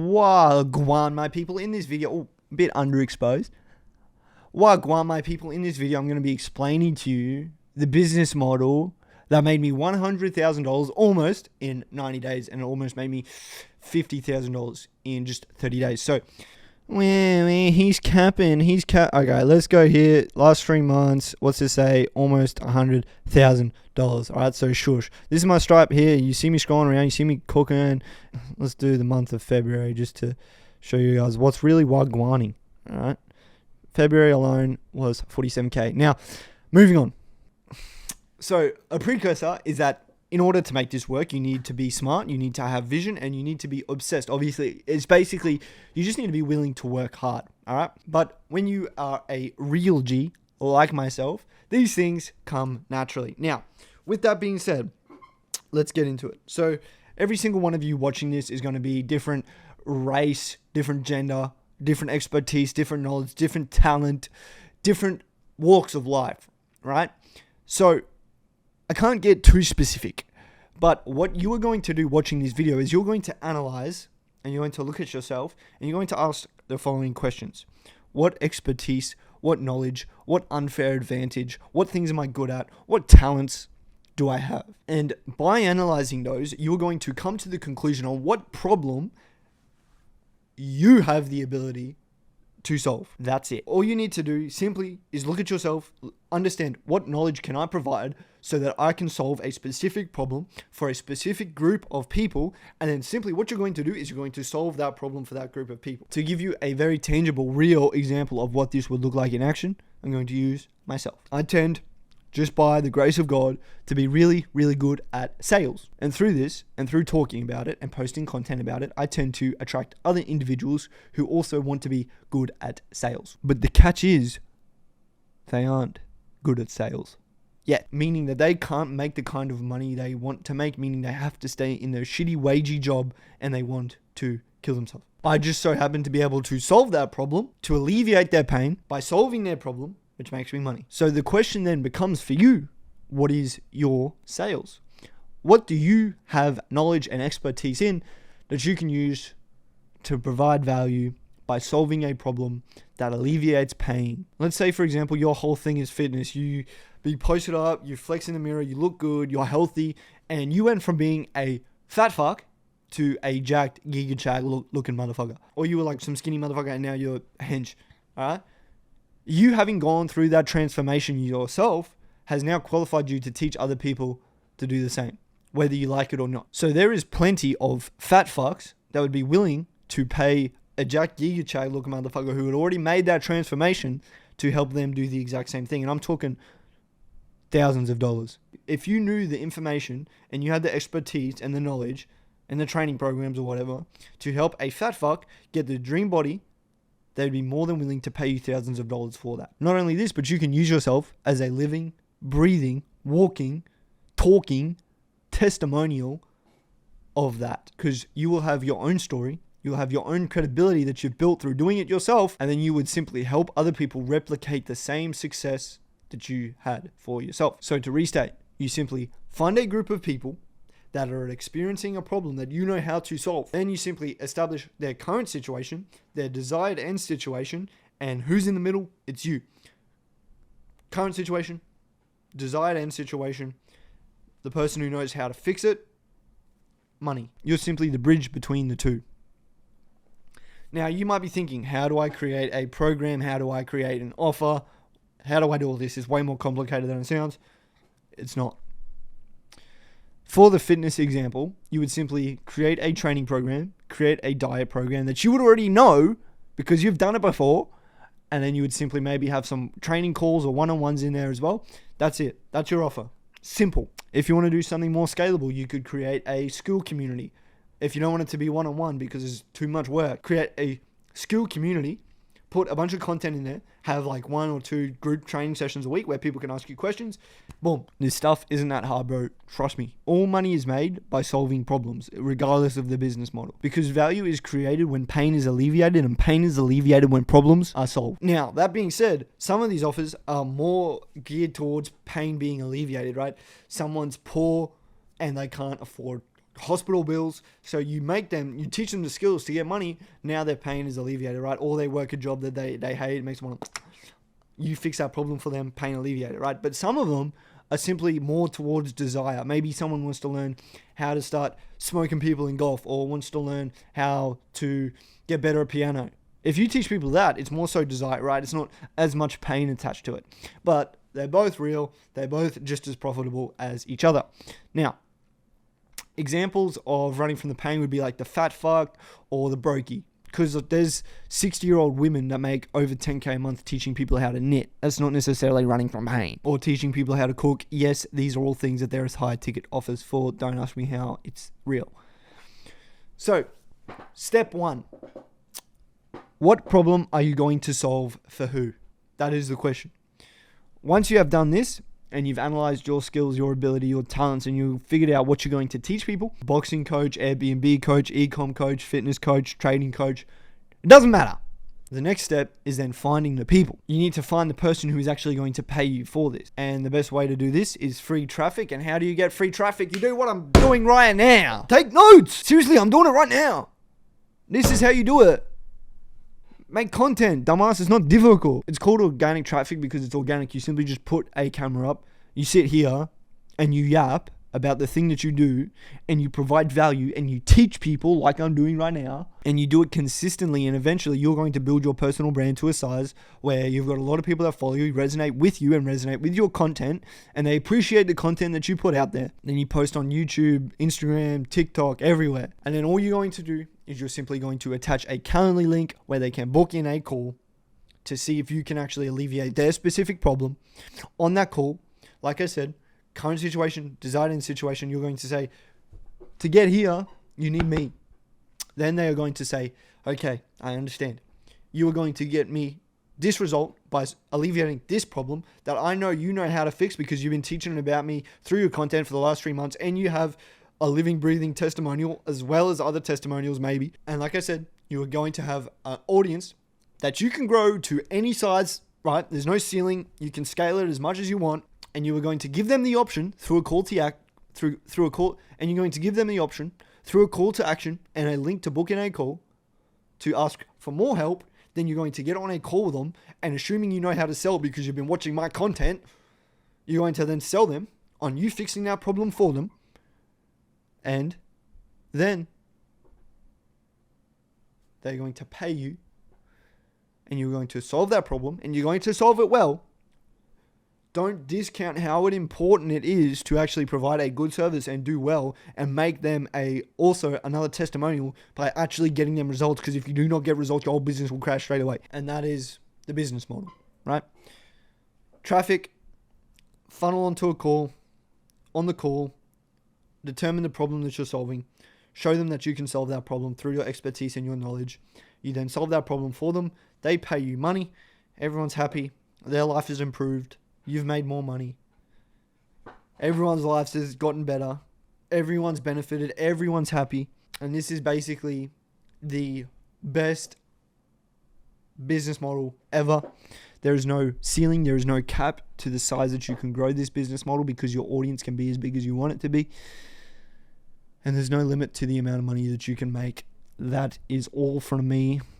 Wagwan, my people. In this video, a bit underexposed. Wagwan, my people. In this video, I'm going to be explaining to you the business model that made me $100,000 almost in 90 days, and it almost made me $50,000 in just 30 days. So, he's capping. Okay, let's go here. Last 3 months, what's this say? Almost $100,000. All right, so shush. This is my Stripe here. You see me scrolling around. You see me cooking. Let's do the month of February just to show you guys what's really wagwaning. All right, February alone was 47K. Now, moving on. So a precursor is that in order to make this work, you need to be smart, you need to have vision, and you need to be obsessed. Obviously, it's basically, you just need to be willing to work hard, all right? But when you are a real G, like myself, these things come naturally. Now, with that being said, let's get into it. So every single one of you watching this is going to be different race, different gender, different expertise, different knowledge, different talent, different walks of life, right? So I can't get too specific, but what you are going to do watching this video is you're going to analyze and you're going to look at yourself and you're going to ask the following questions. What expertise, what knowledge, what unfair advantage, what things am I good at, what talents do I have? And by analyzing those, you're going to come to the conclusion on what problem you have the ability to solve. That's it. All you need to do simply is look at yourself, understand what knowledge can I provide so that I can solve a specific problem for a specific group of people, and then simply what you're going to do is you're going to solve that problem for that group of people. To give you a very tangible, real example of what this would look like in action, I'm going to use myself. I tend, just by the grace of God, to be really, really good at sales. And through this, and through talking about it and posting content about it, I tend to attract other individuals who also want to be good at sales. But the catch is, they aren't good at sales yet, meaning that they can't make the kind of money they want to make, meaning they have to stay in their shitty wagey job and they want to kill themselves. I just so happen to be able to solve that problem, to alleviate their pain by solving their problem, which makes me money. So the question then becomes for you, what is your sales? What do you have knowledge and expertise in that you can use to provide value by solving a problem that alleviates pain? Let's say, for example, your whole thing is fitness. You post it up, you flex in the mirror, you look good, you're healthy, and you went from being a fat fuck to a jacked, giga chag looking motherfucker. Or you were like some skinny motherfucker and now you're a hench, all right? You having gone through that transformation yourself has now qualified you to teach other people to do the same, whether you like it or not. So there is plenty of fat fucks that would be willing to pay a Jack Giga Chag looking motherfucker who had already made that transformation to help them do the exact same thing. And I'm talking thousands of dollars. If you knew the information and you had the expertise and the knowledge and the training programs or whatever to help a fat fuck get the dream body, they'd be more than willing to pay you thousands of dollars for that. Not only this, but you can use yourself as a living, breathing, walking, talking testimonial of that, because you will have your own story. You'll have your own credibility that you've built through doing it yourself, and then you would simply help other people replicate the same success that you had for yourself. So to restate, you simply find a group of people that are experiencing a problem that you know how to solve. Then you simply establish their current situation, their desired end situation, and who's in the middle? It's you. Current situation, desired end situation, the person who knows how to fix it, money. You're simply the bridge between the two. Now, you might be thinking, how do I create a program? How do I create an offer? How do I do all this? It's way more complicated than it sounds. It's not. For the fitness example, you would simply create a training program, create a diet program that you would already know because you've done it before, and then you would simply maybe have some training calls or one-on-ones in there as well. That's it. That's your offer. Simple. If you want to do something more scalable, you could create a school community. If you don't want it to be one-on-one because it's too much work, create a school community, put a bunch of content in there, have like 1 or 2 group training sessions a week where people can ask you questions. Boom. This stuff isn't that hard, bro. Trust me. All money is made by solving problems, regardless of the business model. Because value is created when pain is alleviated, and pain is alleviated when problems are solved. Now, that being said, some of these offers are more geared towards pain being alleviated, right? Someone's poor and they can't afford hospital bills. So you teach them the skills to get money. Now their pain is alleviated, right? Or they work a job that they hate, it makes them want to, you fix that problem for them, pain alleviated, right? But some of them are simply more towards desire. Maybe someone wants to learn how to start smoking people in golf, or wants to learn how to get better at piano. If you teach people that, it's more so desire, right? It's not as much pain attached to it. But they're both real. They're both just as profitable as each other. Now, examples of running from the pain would be like the fat fuck or the brokey. Because there's 60-year-old women that make over 10K a month teaching people how to knit. That's not necessarily running from pain. Or teaching people how to cook. Yes, these are all things that there is high ticket offers for. Don't ask me how. It's real. So, step 1. What problem are you going to solve for who? That is the question. Once you have done this, and you've analyzed your skills, your ability, your talents, and you've figured out what you're going to teach people, boxing coach, Airbnb coach, e-com coach, fitness coach, trading coach, it doesn't matter. The next step is then finding the people. You need to find the person who is actually going to pay you for this. And the best way to do this is free traffic. And how do you get free traffic? You do what I'm doing right now. Take notes. Seriously, I'm doing it right now. This is how you do it. Make content, dumbass. It's not difficult. It's called organic traffic because it's organic. You simply just put a camera up, you sit here, and you yap about the thing that you do, and you provide value, and you teach people like I'm doing right now, and you do it consistently, and eventually you're going to build your personal brand to a size where you've got a lot of people that follow you, resonate with you, and resonate with your content, and they appreciate the content that you put out there. Then you post on YouTube, Instagram, TikTok, everywhere. And then all you're going to do is you're simply going to attach a Calendly link where they can book in a call to see if you can actually alleviate their specific problem. On that call, like I said, current situation, desired end situation, you're going to say, to get here, you need me. Then they are going to say, okay, I understand. You are going to get me this result by alleviating this problem that I know you know how to fix because you've been teaching about me through your content for the last 3 months, and you have a living, breathing testimonial as well as other testimonials maybe. And like I said, you are going to have an audience that you can grow to any size, right? There's no ceiling. You can scale it as much as you want. And you are going to give them the option through a call to act, through a call, and you're going to give them the option through a call to action and a link to book in a call to ask for more help. Then you're going to get on a call with them, and assuming you know how to sell because you've been watching my content, you're going to then sell them on you fixing that problem for them. And then they're going to pay you, and you're going to solve that problem, and you're going to solve it well. Don't discount how important it is to actually provide a good service and do well and make them also another testimonial by actually getting them results. Because if you do not get results, your whole business will crash straight away. And that is the business model, right? Traffic, funnel onto a call, on the call, determine the problem that you're solving, show them that you can solve that problem through your expertise and your knowledge. You then solve that problem for them. They pay you money. Everyone's happy. Their life is improved. You've made more money. Everyone's life has gotten better. Everyone's benefited. Everyone's happy. And this is basically the best business model ever. There is no ceiling. There is no cap to the size that you can grow this business model because your audience can be as big as you want it to be. And there's no limit to the amount of money that you can make. That is all from me.